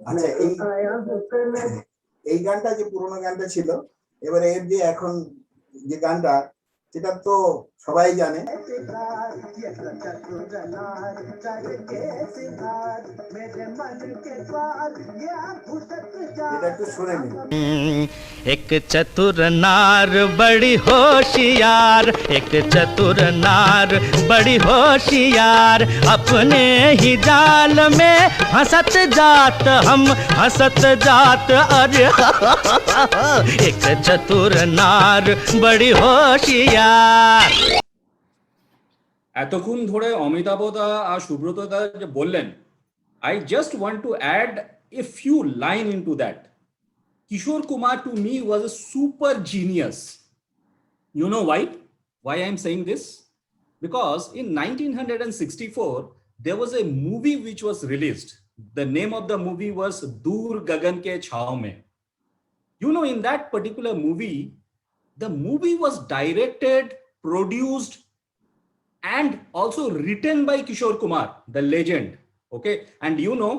আচ্ছা, এই গানটা যে পুরনো গানটা ছিল, এবারে এর যে এখন যে গানটা, সেটা তো সবাই জানে। এটা একটু শুনে নিন। एक चतुर नार बड़ी होशियार, एक चतुर नार बड़ी होशियार, अपने ही जाल में हंसत जात हम हंसत जात, अरे एक चतुर नार बड़ी होशियार। এতক্ষণ ধরে অমিতাভদা আর সুব্রতদা যে বললেন, I just want to add a few line into that. Kishore Kumar to me was a super genius. You know why? Why I'm saying this? Because in 1964, there was a movie which was released. The name of the movie was Dur Gagan Ke Chhaav Mein. You know, in that particular movie, the movie was directed, produced, and also written by Kishore Kumar, the legend. Okay, and you know,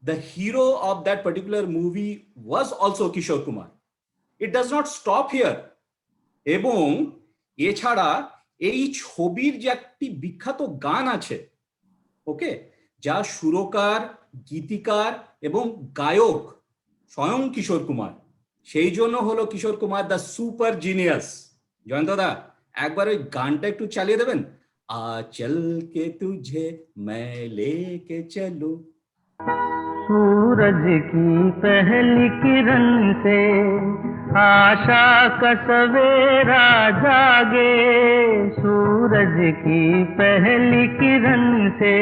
the hero of that particular movie was also Kishore Kumar. It does not stop here. এবং এছাড়া এই ছবির যে একটি বিখ্যাত গান আছে, ওকে, যা সুরকার, গীতিকার এবং গায়ক স্বয়ং কিশোর কুমার, সেই জন্য হলো Kishore Kumar the super genius. জয়ন্তদা, একবার ওই গানটা একটু চালিয়ে দেবেন? आ चल के तुझे मैं लेके चलूं। सूरज की पहली किरण से आशा का सवेरा जागे, सूरज की पहली किरण से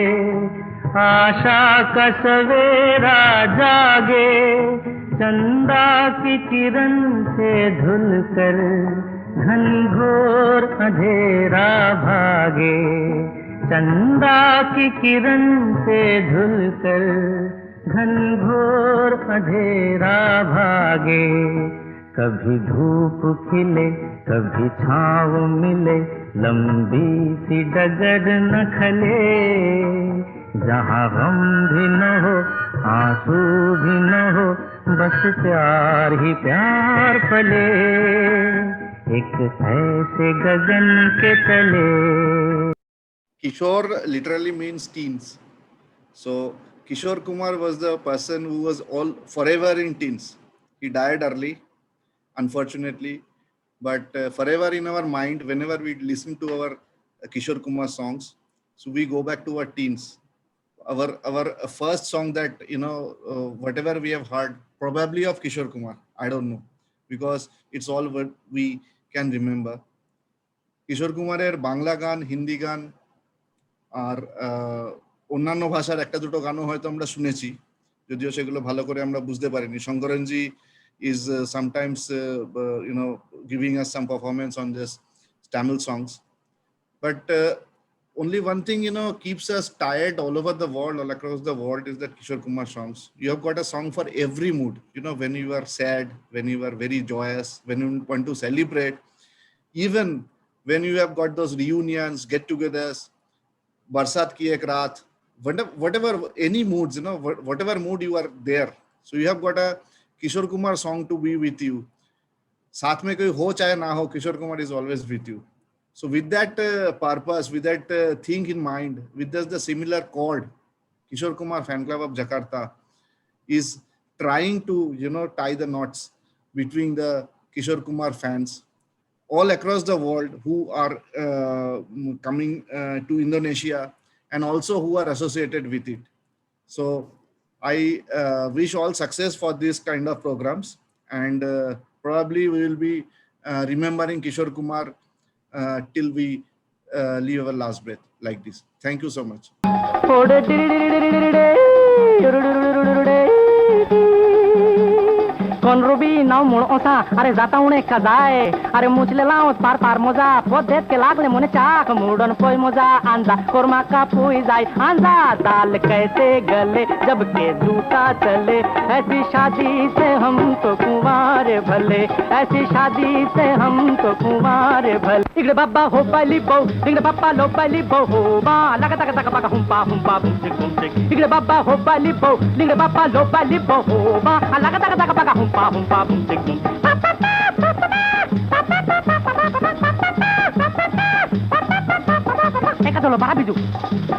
आशा का सवेरा जागे, चंदा की किरण से धुलकर घनघोर अंधेरा भागे, चंदा की किरण से धुलकर घनघोर अंधेरा भागे, कभी धूप खिले कभी छाँव मिले, लंबी सी डगर न खले, जहाँ गम भी न हो आंसू भी न हो, बस प्यार ही प्यार पले, एक ऐसे गगन के तले। Kishore literally means teens. So Kishore Kumar was the person who was all forever in teens. He died early, unfortunately, but forever in our mind, whenever we listen to our Kishore Kumar songs, so we go back to our teens. Our first song that whatever we have heard, probably of Kishore Kumar, I don't know, because it's all what we can remember. Kishore Kumarer Bangla গান, হিন্দি গান আর অন্যান্য ভাষার একটা দুটো গানও হয়তো আমরা শুনেছি, যদিও সেগুলো ভালো করে আমরা বুঝতে পারিনি। শঙ্করনজি is sometimes giving us some performance on this Tamil songs, but only one thing keeps us tired all over the world, all across the world, is that Kishore Kumar songs. You have got a song for every mood, when you are sad, when you are very joyous, when you want to celebrate, even when you have got those reunions, get-togethers, Barsat Ki Ek Raat, whatever, any moods, whatever mood you are there. So you have got a Kishore Kumar song to be with you. Saath mein koi ho chahe na ho, Kishore Kumar is always with you. So with that purpose, with that thing in mind, with the similar chord, Kishore Kumar Fan Club of Jakarta is trying to, tie the knots between the Kishore Kumar fans all across the world who are coming to Indonesia and also who are associated with it. So I wish all success for this kind of programs, and probably we will be remembering Kishore Kumar till we leave our last breath like this. Thank you so much. Con ruby now more osa, are zata une kazae, are muchle laos par moza, podet ke lagle mone chak, mudon poi moza, anda korma ka pui zai, anda dal kaise gale, jab ke दूता चले, ऐसी शादी से हम तो कुंवारे भले, ऐसी शादी से हम तो कुंवारे भले. इगड़े बाबा हो पली बो, इगड़े बाबा लो पली बो हो बा, लगा तक तक बका हुम्पा हुम्पा बुमचिक बुमचिक. इगड़े बाबा हो पली बो, इगड़े बाबा लो पली बो हो बा, लगा तक तक बका हुम्पा हुम्पा बुमचिक Bum. Eka dolo bara biju,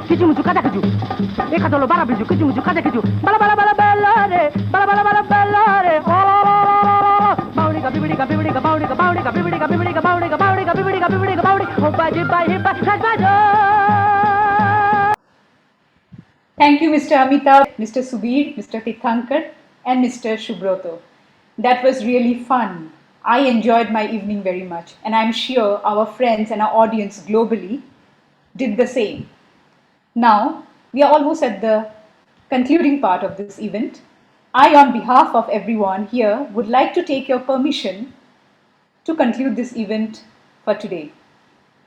kiju muju kada kiju. Eka dolo bara biju, kiju muju kada kiju. Bala bala bala bala re, bala bala bala bala re. Baudi ka bibidi ka bibidi ka baudi ka baudi ka bibidi ka bibidi ka baudi ka baudi ka bibidi ka bibidi ka baudi. Ho baji bai hipa sajbajo. Thank you, Mr. Amitabh, Mr. Subir, Mr. Tirthankar, and Mr. Shubroto. That was really fun. I enjoyed my evening very much, and I'm sure our friends and our audience globally did the same. Now, we are almost at the concluding part of this event. I, on behalf of everyone here, would like to take your permission to conclude this event for today.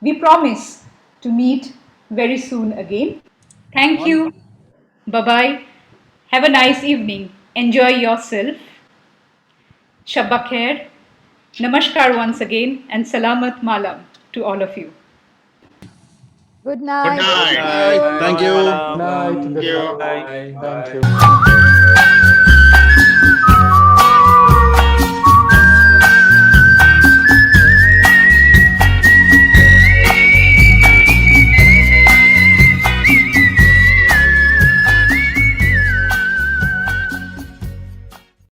We promise to meet very soon again. Thank you. Bye-bye. Have a nice evening. Enjoy yourself. Shabba khair. Namaskar once again, and Salamat Malam to all of you. Good night. Thank you. Thank you. Thank you.